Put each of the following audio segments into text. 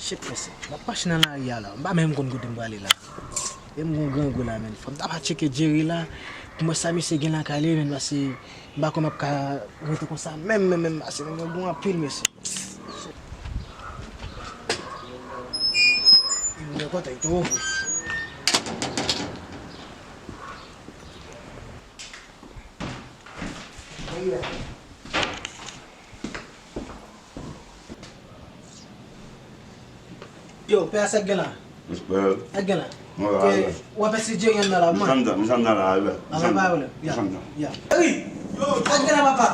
sais pas ça. Ma pas dans la ria là. Pas même qu'on goûte m'aller là. Et mon grand go là men. Faut d'abord checker Jerry là. Pour moi ça monsieur gen la calé men parce que ba comme ka rester comme ça même parce que bon pile monsieur. Il me content tout. Yo, pé essa gana. Espero. A gana. Olha. O apesi Jerry na lá, mano. Me sanda lá, velho. Ya. Hey, yo, agora papa.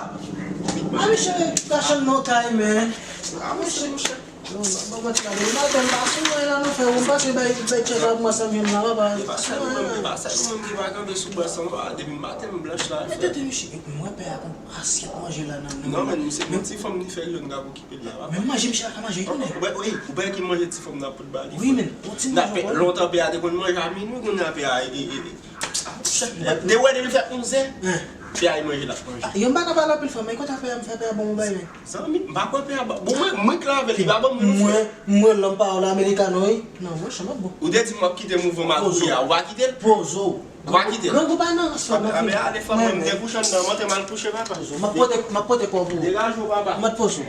I'm sure that's no time, man. I'm sure. No, but na tem passo, não não foi um passo vai chegar alguma samia na baba. Passa não que vai acabar subação lá, deve matar me blanche lá. Eu tenho moi père com assiette manger là Non mais c'est même si femme ni fait le ngabo qui peut là. Mais moi j'aime ça manger. Oui, ou bien qui mange ti femme na pour bali. Oui, mais continue. Na fait longtemps pe a de kon mange à minuit qu'on a pe a de ouais de faire 11 heures. Pe a manger là manger. Yo pas capable pile femme, mais quand tu fais bon bail. Ça mi ba quoi pe a bon moi clave li ba bon moi l'homme parle américain oui. Non, moi je m'en bon. ou de ti moi quitter mouvement ou va quitter. Pozo. Va quitter. Non, pas non, ça Ah mais les femmes me coucher dans moi te mal coucher papa. Ma pote quoi vous. Dégage papa. Ma pote.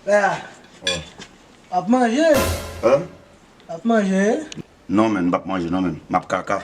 Ah. À manger. Hein? À manger. Non, men, pas manger, non, men. Map caca.